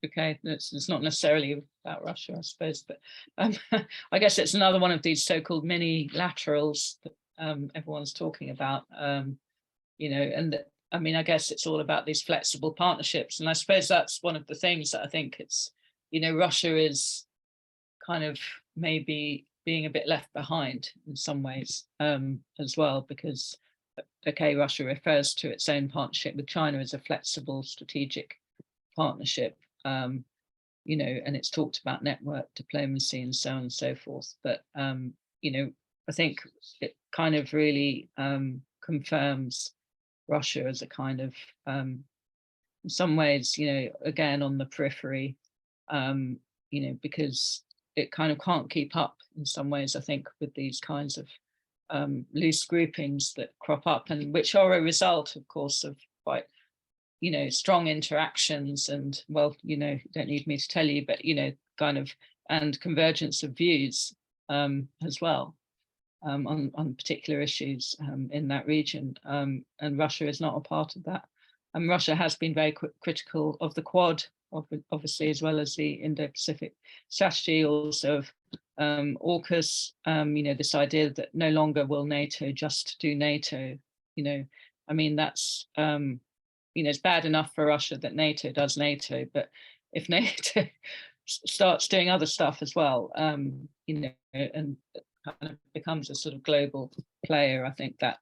okay, it's not necessarily about Russia, I suppose, but I guess it's another one of these so-called mini laterals that everyone's talking about, and I mean, I guess it's all about these flexible partnerships. And I suppose that's one of the things that I think it's, Russia is kind of maybe being a bit left behind in some ways as well, because, okay, Russia refers to its own partnership with China as a flexible strategic partnership, and it's talked about network diplomacy and so on and so forth. But, I think it kind of really confirms Russia as a kind of, in some ways, again, on the periphery, because it kind of can't keep up in some ways, I think, with these kinds of loose groupings that crop up and which are a result, of course, of quite, strong interactions and, well, you don't need me to tell you, but, kind of, and convergence of views as well. On particular issues in that region, and Russia is not a part of that. And Russia has been very critical of the Quad, obviously, as well as the Indo-Pacific strategy, also of AUKUS, this idea that no longer will NATO just do NATO. I mean, that's, it's bad enough for Russia that NATO does NATO, but if NATO starts doing other stuff as well, and kind of becomes a sort of global player, I think that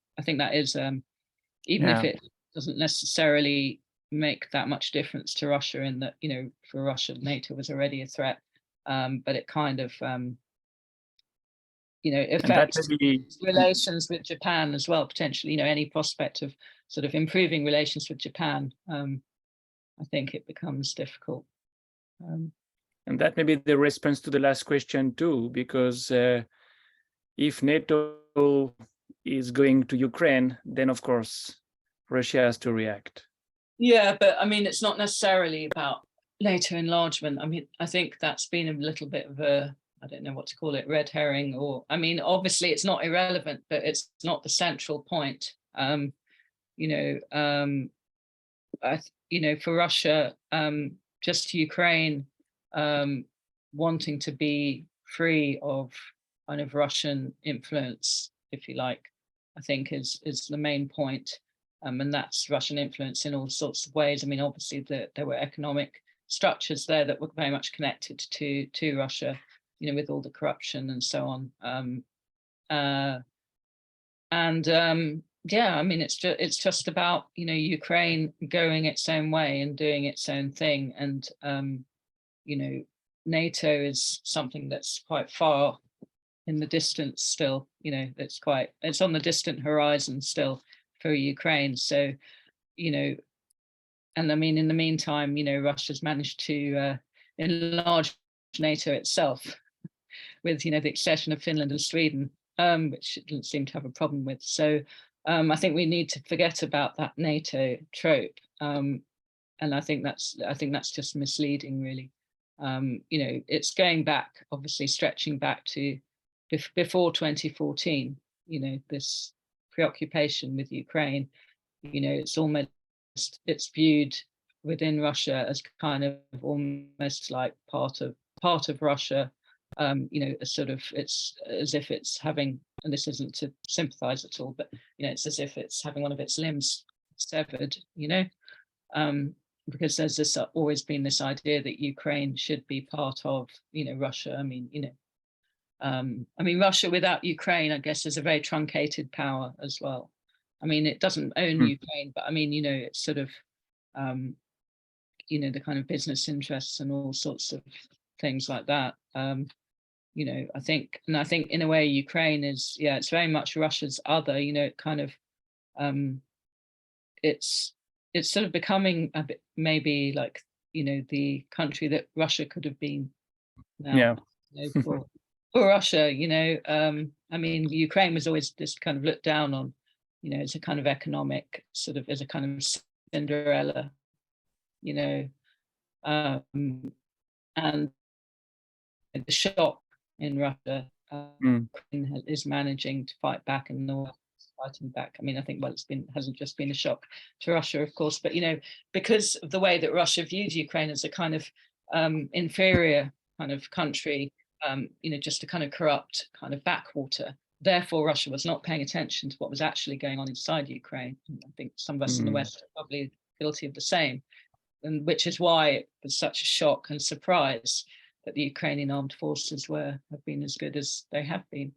is, even if it doesn't necessarily make that much difference to Russia in that, for Russia, NATO was already a threat, but it kind of, affects relations with Japan as well, potentially, any prospect of sort of improving relations with Japan, I think it becomes difficult. And that may be the response to the last question too, because if NATO is going to Ukraine, then of course Russia has to react. Yeah, but I mean, it's not necessarily about NATO enlargement. I mean, I think that's been a little bit of a, I don't know what to call it, red herring, or, I mean, obviously it's not irrelevant, but it's not the central point. For Russia, just Ukraine wanting to be free of kind of Russian influence, if you like, I think is the main point. And that's Russian influence in all sorts of ways. I mean, obviously there were economic structures there that were very much connected to Russia, with all the corruption and so on. Yeah, I mean, it's just about, Ukraine going its own way and doing its own thing. And, NATO is something that's quite far in the distance still, it's on the distant horizon still for Ukraine. So, and I mean, in the meantime, Russia's managed to enlarge NATO itself with, the accession of Finland and Sweden, which it didn't seem to have a problem with. So I think we need to forget about that NATO trope. And I think that's just misleading, really. It's going back, obviously stretching back to before 2014, this preoccupation with Ukraine, it's viewed within Russia as kind of almost like part of Russia, it's as if it's having, and this isn't to sympathize at all, but, it's as if it's having one of its limbs severed, because there's this always been this idea that Ukraine should be part of, Russia. I mean, Russia without Ukraine, I guess, is a very truncated power as well. I mean, it doesn't own Ukraine, but I mean, it's sort of, the kind of business interests and all sorts of things like that. I think in a way, Ukraine is, it's very much Russia's other, it kind of, it's sort of becoming a bit, maybe like, the country that Russia could have been now, for Russia, I mean, Ukraine was always just kind of looked down on, as a kind of economic sort of, as a kind of Cinderella, and the shock in Russia, Ukraine is managing to fight back, and the West is fighting back. I mean, I think, well, hasn't just been a shock to Russia, of course, but because of the way that Russia viewed Ukraine as a kind of inferior kind of country, just a kind of corrupt kind of backwater. Therefore, Russia was not paying attention to what was actually going on inside Ukraine. And I think some of us in the West are probably guilty of the same, and which is why it was such a shock and surprise that the Ukrainian armed forces have been as good as they have been,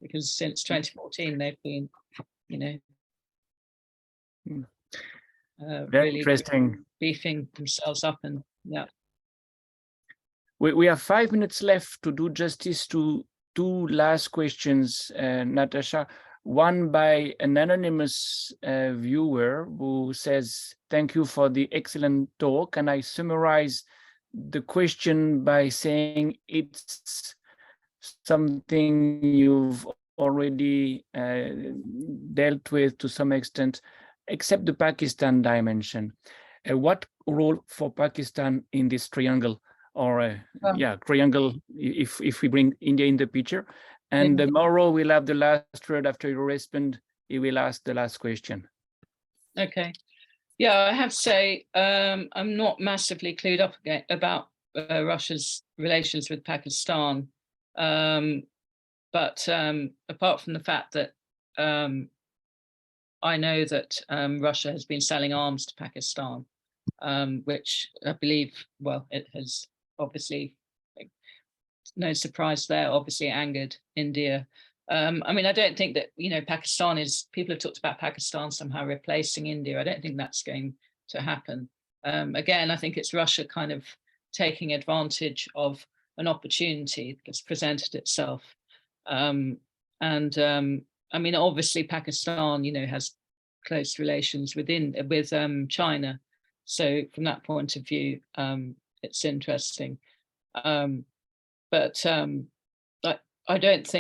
because since 2014 they've been, very really interesting, beefing themselves up, and We have 5 minutes left to do justice to two last questions, Natasha. One by an anonymous viewer who says, "Thank you for the excellent talk." And I summarize the question by saying it's something you've already dealt with to some extent, except the Pakistan dimension. What role for Pakistan in this triangle? Or triangle, if we bring India in the picture. And Mauro will have the last word. After you respond, he will ask the last question. Okay. Yeah, I have to say, I'm not massively clued up about Russia's relations with Pakistan. But apart from the fact that I know that Russia has been selling arms to Pakistan, which I believe, well, it has obviously, no surprise there, obviously angered India. I mean, I don't think that, Pakistan people have talked about Pakistan somehow replacing India. I don't think that's going to happen. Again, I think it's Russia kind of taking advantage of an opportunity that's presented itself. I mean, obviously Pakistan, has close relations with China. So from that point of view, it's interesting. But I don't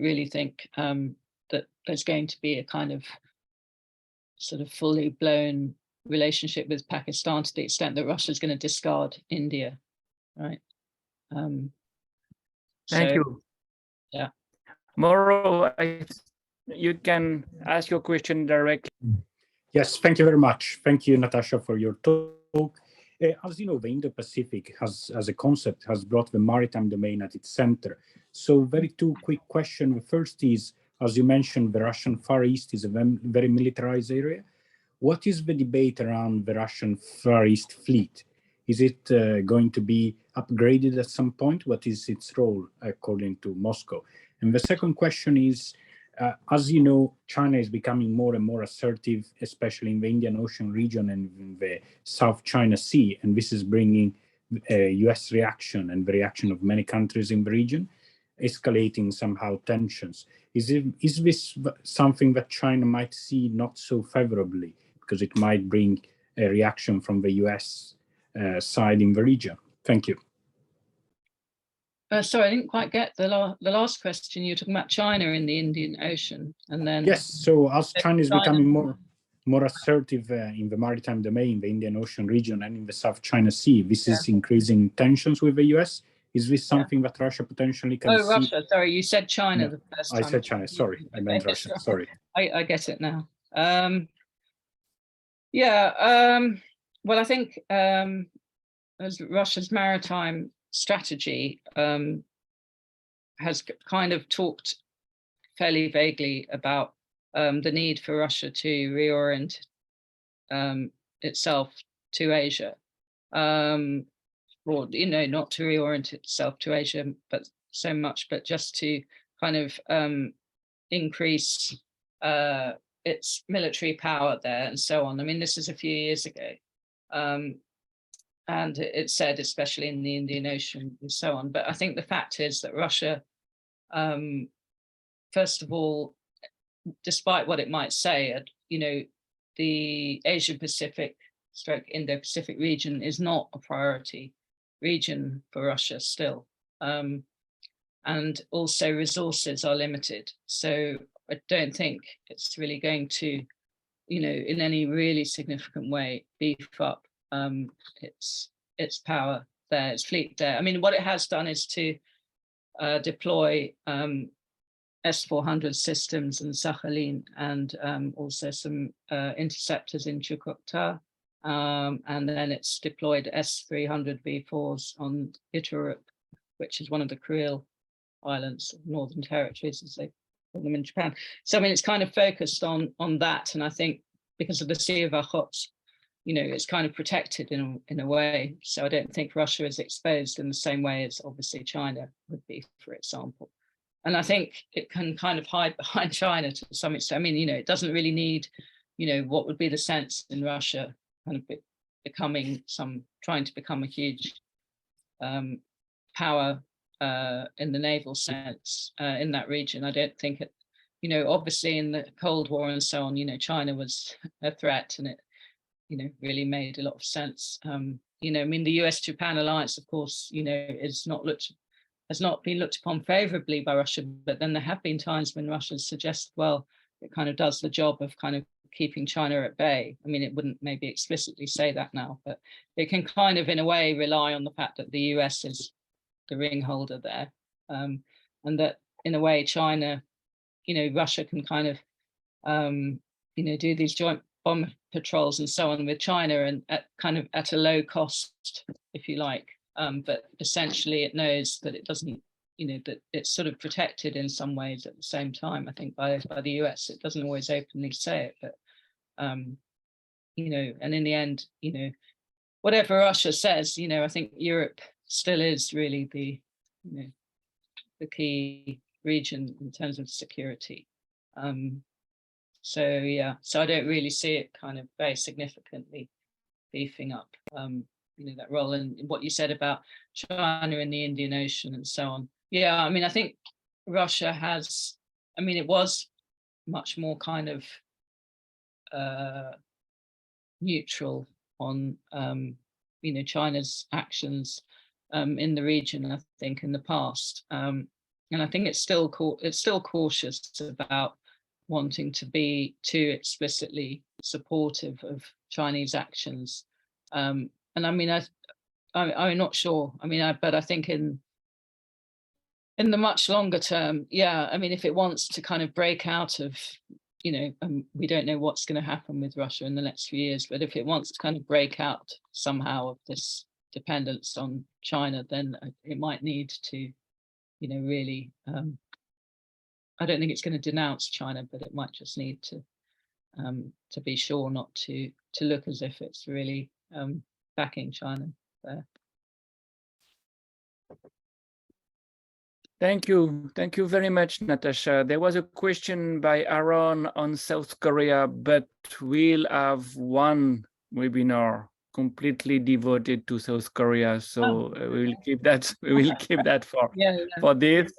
really think that there's going to be a kind of sort of fully blown relationship with Pakistan to the extent that Russia's going to discard India, right? Thank you. Yeah. Mauro, you can ask your question directly. Yes, thank you very much. Thank you, Natasha, for your talk. As you know, the Indo-Pacific as a concept has brought the maritime domain at its center. So very two quick questions. The first is, as you mentioned, the Russian Far East is a very militarized area. What is the debate around the Russian Far East fleet? Is it going to be upgraded at some point? What is its role according to Moscow? And the second question is, as you know, China is becoming more and more assertive, especially in the Indian Ocean region and in the South China Sea, and this is bringing a US reaction and the reaction of many countries in the region, escalating somehow tensions. Is this something that China might see not so favorably, because it might bring a reaction from the US side in the region? Thank you. Sorry, I didn't quite get the last question. You were talking about China in the Indian Ocean, and then yes. So as China is becoming more assertive in the maritime domain, the Indian Ocean region, and in the South China Sea, this is increasing tensions with the US. Is this something that Russia potentially can see? Oh, Russia. Sorry, you said China the first time. I said China. Sorry, I meant Russia. Sorry. I get it now. Well, I think as Russia's maritime strategy has kind of talked fairly vaguely about the need for Russia to reorient itself to Asia, or not to reorient itself to Asia, but so much, but just to kind of increase its military power there and so on. I mean, this is a few years ago, and it said, especially in the Indian Ocean and so on. But I think the fact is that Russia, first of all, despite what it might say, the Asia-Pacific / Indo-Pacific region is not a priority region for Russia still. And also resources are limited. So I don't think it's really going to, in any really significant way, beef up its power there, its fleet there. I mean, what it has done is to deploy S-400 systems in Sakhalin, and also some interceptors in Chukotka. And then it's deployed S-300 V4s on Iturup, which is one of the Kuril Islands, Northern Territories, as they call them in Japan. So I mean, it's kind of focused on that, and I think because of the Sea of Okhotsk, it's kind of protected in a way. So I don't think Russia is exposed in the same way as obviously China would be, for example. And I think it can kind of hide behind China to some extent. I mean, it doesn't really need, what would be the sense in Russia kind of trying to become a huge power in the naval sense in that region. I don't think it, obviously in the Cold War and so on, China was a threat, and it, really made a lot of sense. I mean, the US-Japan alliance, of course, has not been looked upon favorably by Russia, but then there have been times when Russia suggested, well, it kind of does the job of kind of keeping China at bay. I mean, it wouldn't maybe explicitly say that now, but it can kind of, in a way, rely on the fact that the US is the ring holder there, and that, in a way, China, Russia can kind of, do these joint bomber patrols and so on with China, and at a low cost, if you like. But essentially, it knows that it doesn't, that it's sort of protected in some ways at the same time, I think, by the US. It doesn't always openly say it, but, and in the end, whatever Russia says, I think Europe still is really the key region in terms of security. So I don't really see it kind of very significantly beefing up, that role. And what you said about China in the Indian Ocean and so on. Yeah, I mean, I think Russia has, I mean, it was much more kind of neutral on, China's actions in the region, I think, in the past. And I think it's still cautious about wanting to be too explicitly supportive of Chinese actions. And I mean, I'm not sure. I mean, but I think in the much longer term, yeah, I mean, if it wants to kind of break out of, we don't know what's going to happen with Russia in the next few years, but if it wants to kind of break out somehow of this dependence on China, then it might need to, really, I don't think it's going to denounce China, but it might just need to be sure not to look as if it's really backing China there. Thank you very much, Natasha. There was a question by Aaron on South Korea, but we'll have one webinar completely devoted to South Korea, so we will keep that. We will keep that for this.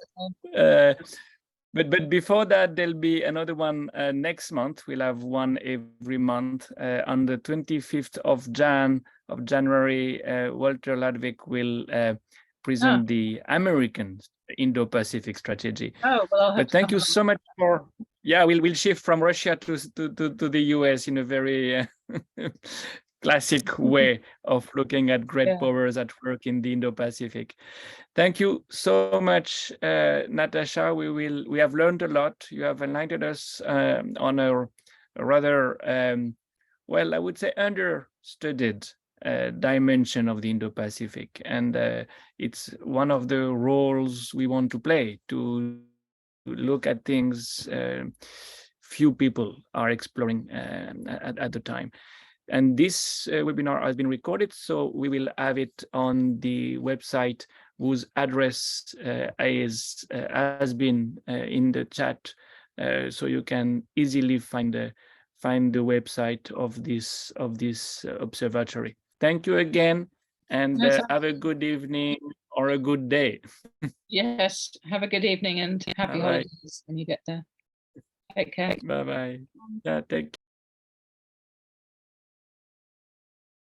But before that, there'll be another one next month. We'll have one every month. On the 25th of January, Walter Ludwig will present the American Indo-Pacific strategy. Oh, well, but thank you so much for. Yeah, we'll shift from Russia to the US in a very classic way of looking at great powers at work in the Indo-Pacific. Thank you so much, Natasha. We have learned a lot. You have enlightened us on a rather, well, I would say understudied dimension of the Indo-Pacific, and it's one of the roles we want to play, to look at things few people are exploring at the time. And this webinar has been recorded, so we will have it on the website whose address has been in the chat, so you can easily find the website of this observatory. Thank you again, and have a good evening or a good day. Yes, have a good evening and happy holidays when you get there. Take care. Bye bye. Yeah, take care.